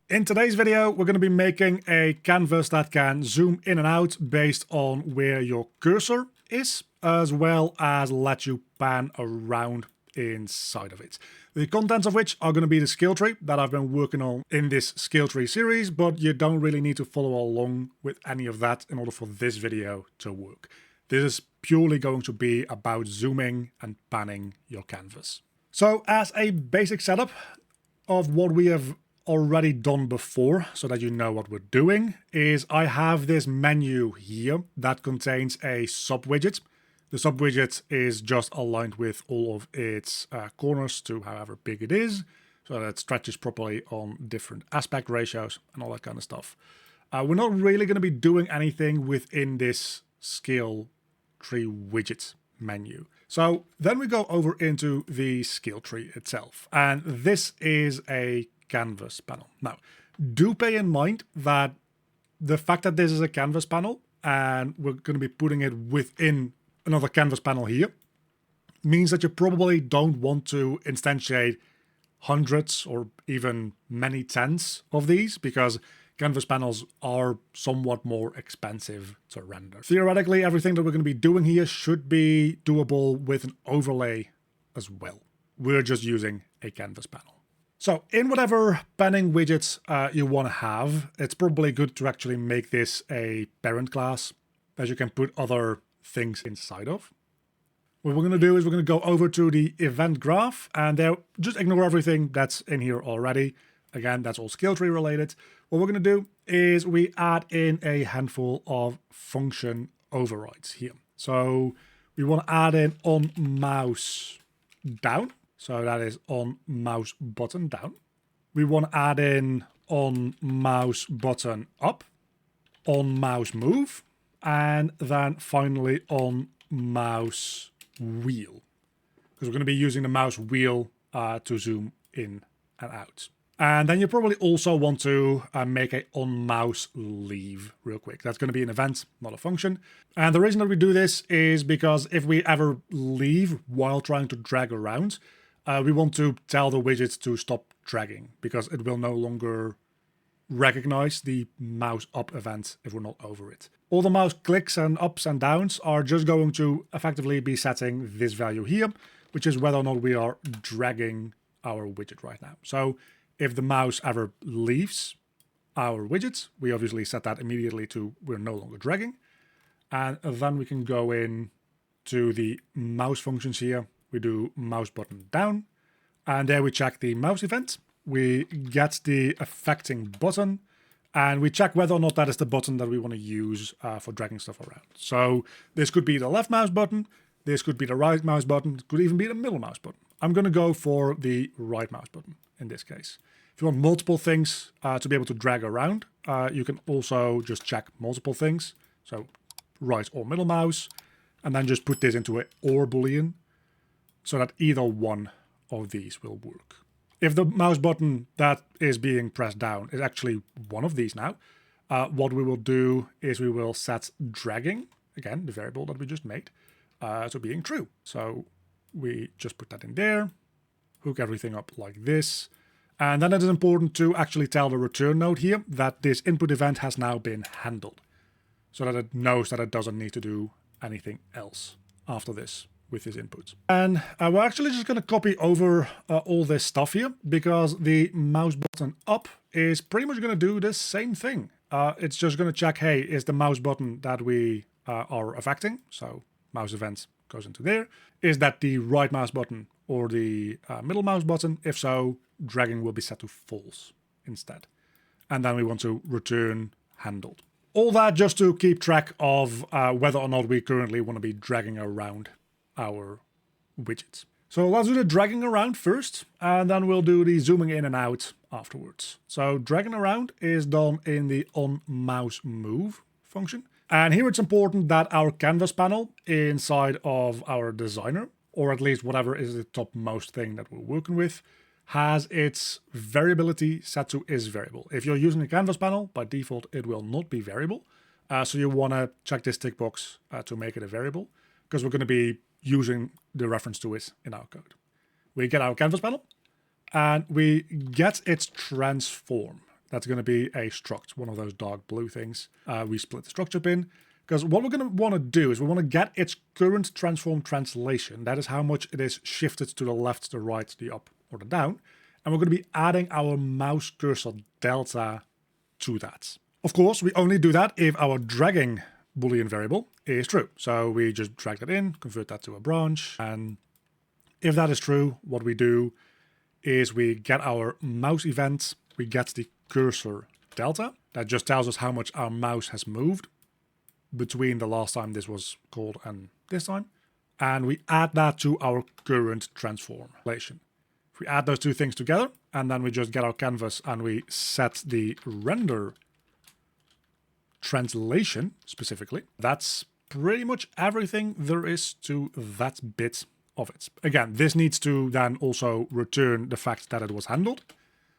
In today's video, we're going to be making a canvas that can zoom in and out based on where your cursor is, as well as let you pan around inside of it. The contents of which are going to be the skill tree that I've been working on in this skill tree series, but you don't really need to follow along with any of that in order for this video to work. This is purely going to be about zooming and panning your canvas. So as a basic setup of what we have already done before, so that you know what we're doing, is I have this menu here that contains a sub-widget. The sub-widget is just aligned with all of its corners to however big it is, so that it stretches properly on different aspect ratios and all that kind of stuff. We're not really going to be doing anything within this skill tree widget menu. So then we go over into the skill tree itself, and this is a canvas panel. Now, do pay in mind that the fact that this is a canvas panel and we're going to be putting it within another canvas panel here means that you probably don't want to instantiate hundreds or even many tens of these, because canvas panels are somewhat more expensive to render. Theoretically, everything that we're going to be doing here should be doable with an overlay as well. We're just using a canvas panel. So in whatever panning widgets you want to have, it's probably good to actually make this a parent class that you can put other things inside of. What we're going to do is we're going to go over to the event graph, and there, just ignore everything that's in here already. Again, that's all skill tree related. What we're going to do is we add in a handful of function overrides here. So we want to add in on mouse down. So that is on mouse button down. We want to add in on mouse button up, on mouse move, and then finally on mouse wheel, because we're going to be using the mouse wheel to zoom in and out. And then you probably also want to make a on mouse leave real quick. That's going to be an event, not a function. And the reason that we do this is because if we ever leave while trying to drag around, we want to tell the widget to stop dragging, because it will no longer recognize the mouse up event if we're not over it. All the mouse clicks and ups and downs are just going to effectively be setting this value here, which is whether or not we are dragging our widget right now. So if the mouse ever leaves our widget, we obviously set that immediately to we're no longer dragging. And then we can go in to the mouse functions here. We do mouse button down, and there we check the mouse event. We get the affecting button, and we check whether or not that is the button that we want to use for dragging stuff around. So this could be the left mouse button, this could be the right mouse button, it could even be the middle mouse button. I'm going to go for the right mouse button in this case. If you want multiple things to be able to drag around, you can also just check multiple things. So right or middle mouse, and then just put this into an or boolean, so that either one of these will work. If the mouse button that is being pressed down is actually one of these now, what we will do is we will set dragging, again, the variable that we just made, to being true. So we just put that in there, hook everything up like this, and then it is important to actually tell the return node here that this input event has now been handled, so that it knows that it doesn't need to do anything else after this with his inputs. And we're actually just going to copy over all this stuff here, because the mouse button up is pretty much going to do the same thing. It's just going to check, hey, is the mouse button that we are affecting, so mouse event goes into there, is that the right mouse button or the middle mouse button? If so, dragging will be set to false instead. And then we want to return handled. All that just to keep track of whether or not we currently want to be dragging around our widgets. So let's do the dragging around first, and then we'll do the zooming in and out afterwards. So dragging around is done in the on mouse move function. And here it's important that our canvas panel inside of our designer, or at least whatever is the topmost thing that we're working with, has its variability set to is variable. If you're using a canvas panel, by default, it will not be variable. So you want to check this tick box to make it a variable, because we're going to be using the reference to it in our code. We get our canvas panel, and we get its transform. That's going to be a struct, one of those dark blue things. We split the structure bin, because what we're going to want to do is we want to get its current transform translation. That is how much it is shifted to the left, the right, the up, or the down. And we're going to be adding our mouse cursor delta to that. Of course, we only do that if our dragging Boolean variable is true. So we just drag that in, convert that to a branch, and if that is true, what we do is we get our mouse event, we get the cursor delta. That just tells us how much our mouse has moved between the last time this was called and this time. And we add that to our current transformation. If we add those two things together, and then we just get our canvas and we set the render translation specifically, that's pretty much everything there is to that bit of it. Again, this needs to then also return the fact that it was handled,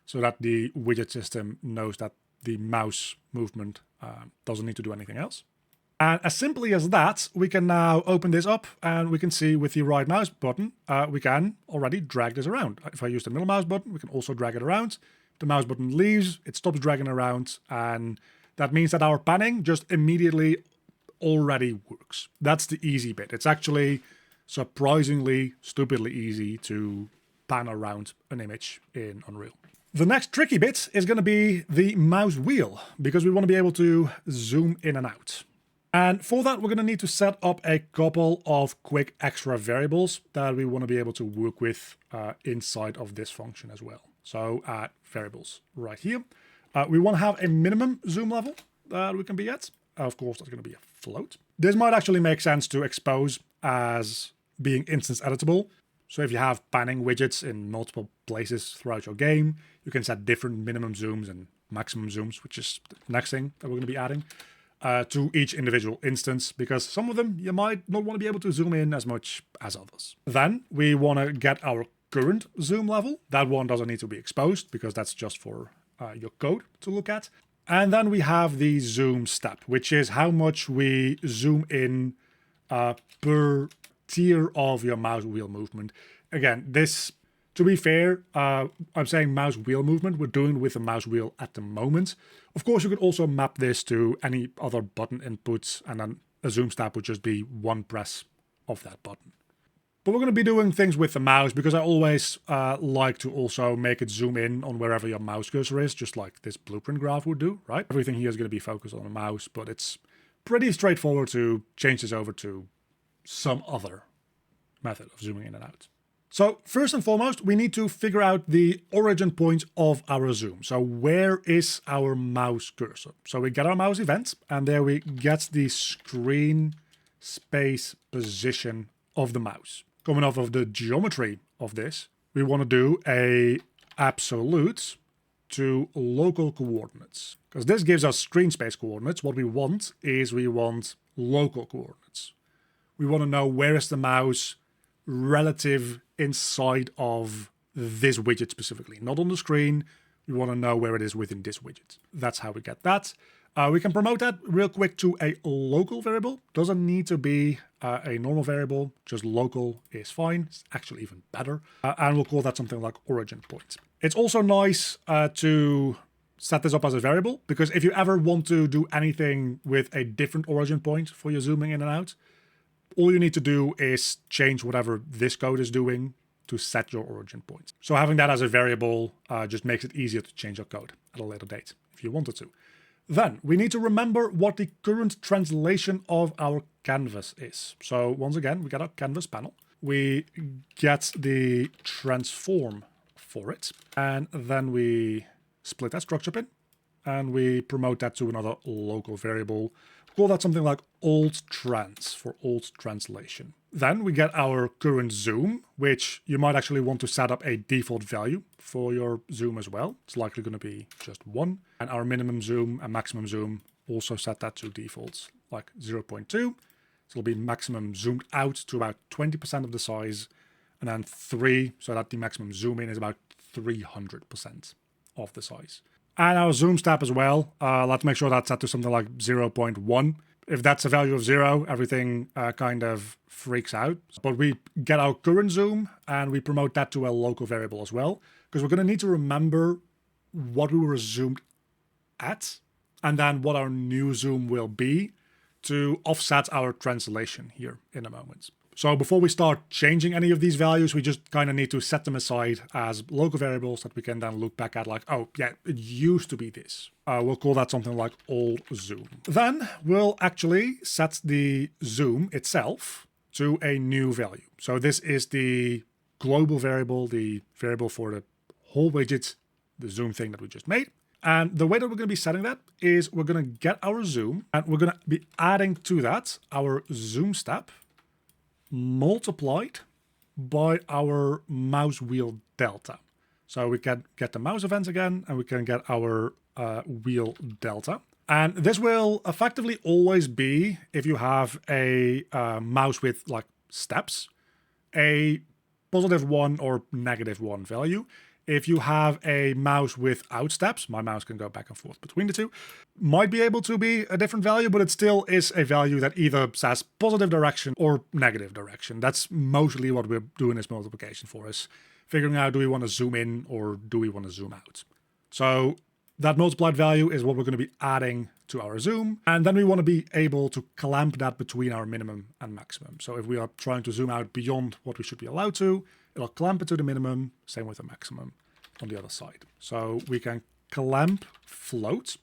so that the widget system knows that the mouse movement doesn't need to do anything else. And as simply as that, we can now open this up and we can see with the right mouse button, we can already drag this around. If I use the middle mouse button, we can also drag it around. The mouse button leaves, it stops dragging around, and that means that our panning just immediately already works. That's the easy bit. It's actually surprisingly, stupidly easy to pan around an image in Unreal. The next tricky bit is going to be the mouse wheel, because we want to be able to zoom in and out. And for that, we're going to need to set up a couple of quick extra variables that we want to be able to work with inside of this function as well. So variables right here. We want to have a minimum zoom level that we can be at. Of course, that's going to be a float. This might actually make sense to expose as being instance editable. So if you have panning widgets in multiple places throughout your game, you can set different minimum zooms and maximum zooms, which is the next thing that we're going to be adding to each individual instance, because some of them you might not want to be able to zoom in as much as others. Then we want to get our current zoom level. That one doesn't need to be exposed because that's just for your code to look at. And then we have the zoom step, which is how much we zoom in per tier of your mouse wheel movement. Again, this, to be fair, I'm saying mouse wheel movement. We're doing with the mouse wheel at the moment. Of course, you could also map this to any other button inputs, and then a zoom step would just be one press of that button. But we're going to be doing things with the mouse because I always like to also make it zoom in on wherever your mouse cursor is, just like this blueprint graph would do, right? Everything here is going to be focused on the mouse, but it's pretty straightforward to change this over to some other method of zooming in and out. So first and foremost, we need to figure out the origin point of our zoom. So where is our mouse cursor? So we get our mouse event, and there we get the screen space position of the mouse. Coming off of the geometry of this, we want to do a absolute to local coordinates, because this gives us screen space coordinates. What we want is we want local coordinates. We want to know where is the mouse relative inside of this widget specifically, not on the screen. We want to know where it is within this widget. That's how we get that. We can promote that real quick to a local variable. Doesn't need to be a normal variable, just local is fine. It's actually even better. And we'll call that something like origin point. It's also nice to set this up as a variable, because if you ever want to do anything with a different origin point for your zooming in and out, all you need to do is change whatever this code is doing to set your origin point. So having that as a variable just makes it easier to change your code at a later date if you wanted to. Then we need to remember what the current translation of our canvas is. So once again, we get our canvas panel. We get the transform for it, and then we split that structure bin, and we promote that to another local variable. Call that something like alt trans for alt translation. Then we get our current zoom, which you might actually want to set up a default value for your zoom as well. It's likely going to be just 1. And our minimum zoom and maximum zoom, also set that to defaults, like 0.2. So it'll be maximum zoomed out to about 20% of the size, and then 3, so that the maximum zoom in is about 300% of the size. And our zoom step as well, let's make sure that's set to something like 0.1. If that's a value of 0, everything kind of freaks out. But we get our current zoom and we promote that to a local variable as well, because we're going to need to remember what we were zoomed at, and then what our new zoom will be to offset our translation here in a moment. So before we start changing any of these values, we just kind of need to set them aside as local variables that we can then look back at like, oh yeah, it used to be this. We'll call that something like old zoom. Then we'll actually set the zoom itself to a new value. So this is the global variable, the variable for the whole widget, the zoom thing that we just made. And the way that we're going to be setting that is we're going to get our zoom and we're going to be adding to that our zoom step multiplied by our mouse wheel delta. So we can get the mouse events again and we can get our wheel delta. And this will effectively always be, if you have a mouse with like steps, a +1 or -1 value. If you have a mouse without steps, my mouse can go back and forth between the two, might be able to be a different value, but it still is a value that either says positive direction or negative direction. That's mostly what we're doing this multiplication for, is figuring out, do we want to zoom in or do we want to zoom out? So that multiplied value is what we're going to be adding to our zoom. And then we want to be able to clamp that between our minimum and maximum. So if we are trying to zoom out beyond what we should be allowed to, it'll clamp it to the minimum, same with the maximum on the other side. So we can clamp float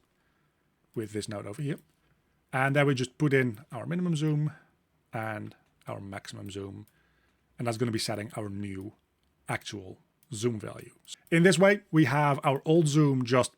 with this node over here. And then we just put in our minimum zoom and our maximum zoom. And that's going to be setting our new actual zoom value. In this way, we have our old zoom just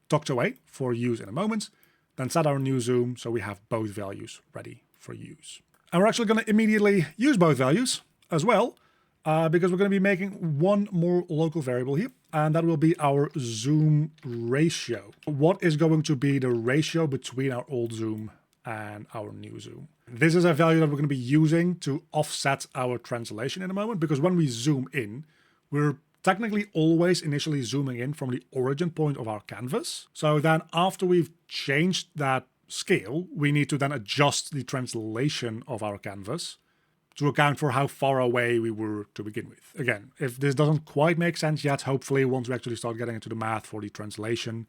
tucked away for use in a moment, then set our new zoom so we have both values ready for use. And we're actually going to immediately use both values as well, because we're going to be making one more local variable here, and that will be our zoom ratio. What is going to be the ratio between our old zoom and our new zoom? This is a value that we're going to be using to offset our translation in a moment, because when we zoom in, we're technically always initially zooming in from the origin point of our canvas. So then after we've changed that scale, we need to then adjust the translation of our canvas to account for how far away we were to begin with. Again, if this doesn't quite make sense yet, hopefully once we actually start getting into the math for the translation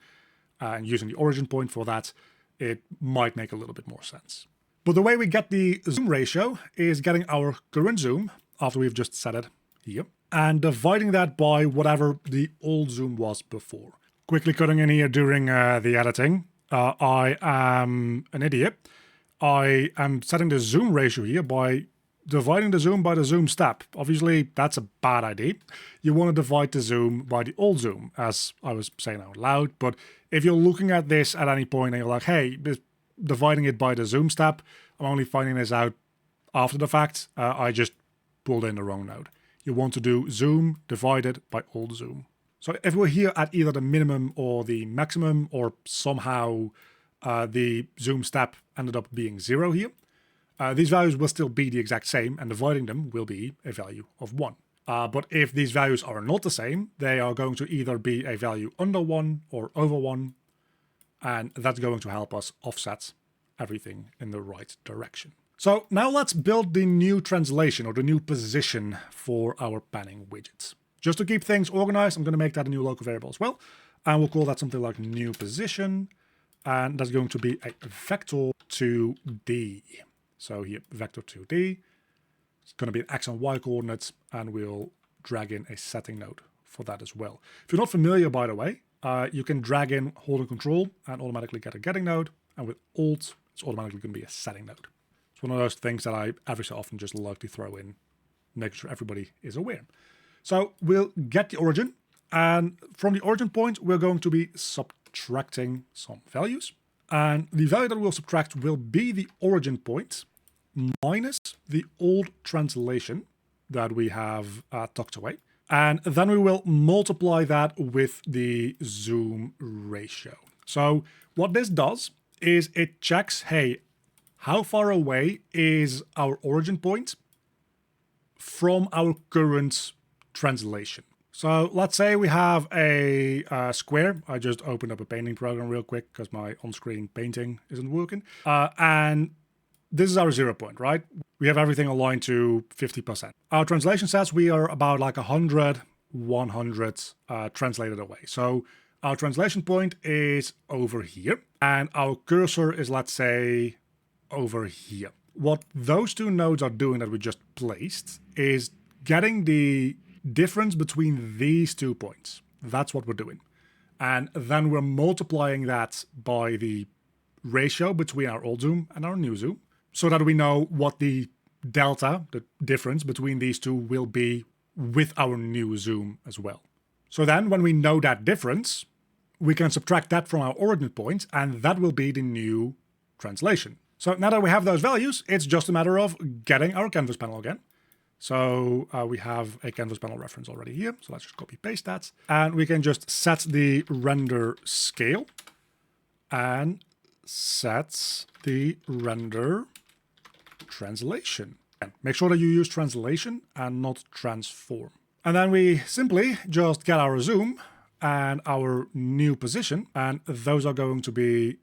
and using the origin point for that, it might make a little bit more sense. But the way we get the zoom ratio is getting our current zoom, after we've just set it here, and dividing that by whatever the old zoom was before. Quickly cutting in here during the editing, I am an idiot. I am setting the zoom ratio here by dividing the zoom by the zoom step. Obviously, that's a bad idea. You want to divide the zoom by the old zoom, as I was saying out loud. But if you're looking at this at any point and you're like, hey, dividing it by the zoom step, I'm only finding this out after the fact, I just pulled in the wrong node. You want to do zoom divided by old zoom. So if we're here at either the minimum or the maximum, or somehow the zoom step ended up being 0 here, these values will still be the exact same, and dividing them will be a value of 1. But if these values are not the same, they are going to either be a value under 1 or over 1, and that's going to help us offset everything in the right direction. So now let's build the new translation, or the new position for our panning widgets. Just to keep things organized, I'm going to make that a new local variable as well. And we'll call that something like new position. And that's going to be a vector 2D. So here, vector 2D. It's going to be an X and Y coordinates, and we'll drag in a setting node for that as well. If you're not familiar, by the way, you can drag in, hold and control, and automatically get a getting node. And with Alt, it's automatically going to be a setting node. It's one of those things that I every so often just like to throw in, make sure everybody is aware. So we'll get the origin, and from the origin point, we're going to be subtracting some values. And the value that we'll subtract will be the origin point minus the old translation that we have tucked away. And then we will multiply that with the zoom ratio. So what this does is it checks, hey, how far away is our origin point from our current translation? So let's say we have a square. I just opened up a painting program real quick because my on-screen painting isn't working. And this is our 0 point, right? We have everything aligned to 50%. Our translation says we are about like 100 translated away. So Our translation point is over here, and our cursor is, let's say, over here. What those two nodes are doing that we just placed is getting the difference between these 2 points. That's what we're doing. And then we're multiplying that by the ratio between our old zoom and our new zoom, so that we know what the delta, the difference between these two, will be with our new zoom as well. So then when we know that difference, we can subtract that from our origin point, and that will be the new translation. So now that we have those values, it's just a matter of getting our canvas panel again. So we have a canvas panel reference already here. So let's just copy paste that. And we can just set the render scale and set the render translation. And make sure that you use translation and not transform. And then we simply just get our zoom and our new position, and those are going to be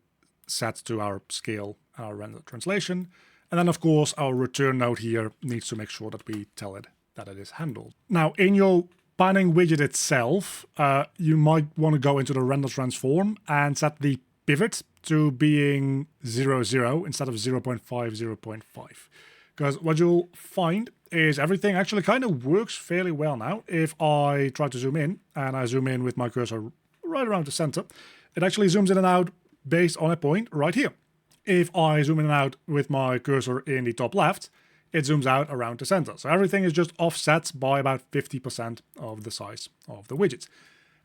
set to our scale and our render translation. And then, of course, our return node here needs to make sure that we tell it that it is handled. Now, in your panning widget itself, you might want to go into the render transform and set the pivot to being 0, 0 instead of 0.5, 0.5. Because what you'll find is everything actually kind of works fairly well now. If I try to zoom in, and I zoom in with my cursor right around the center, it actually zooms in and out based on a point right here. If I zoom in and out with my cursor in the top left, it zooms out around the center. So everything is just offset by about 50% of the size of the widget.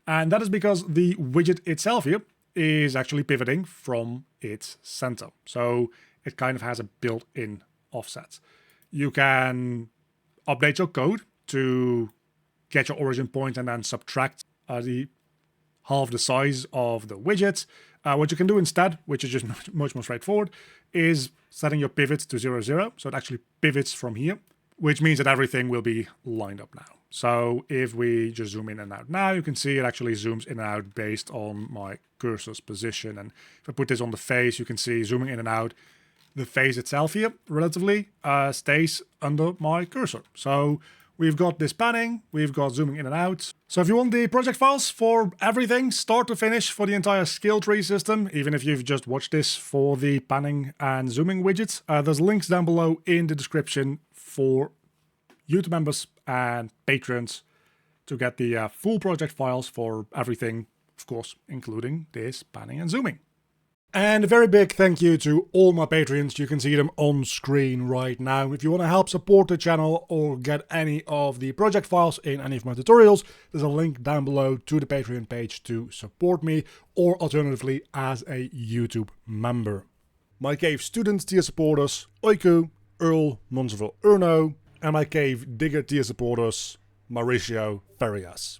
And that is because the widget itself here is actually pivoting from its center. So it kind of has a built-in offset. You can update your code to get your origin point and then subtract half the size of the widget. What you can do instead, which is just much more straightforward, is setting your pivot to 0, 0. So it actually pivots from here, which means that everything will be lined up now. So if we just zoom in and out now, you can see it actually zooms in and out based on my cursor's position. And if I put this on the face, you can see zooming in and out, the face itself here relatively stays under my cursor. So we've got this panning, we've got zooming in and out. So if you want the project files for everything, start to finish, for the entire skill tree system, even if you've just watched this for the panning and zooming widgets, there's links down below in the description for YouTube members and patrons to get the full project files for everything, of course, including this panning and zooming. And a very big thank you to all my Patreons. You can see them on screen right now. If you want to help support the channel or get any of the project files in any of my tutorials, there's a link down below to the Patreon page to support me, or alternatively as a YouTube member. My Cave Student tier supporters, Oiku, Earl, Monseville Erno, and my Cave Digger tier supporters, Mauricio Farias.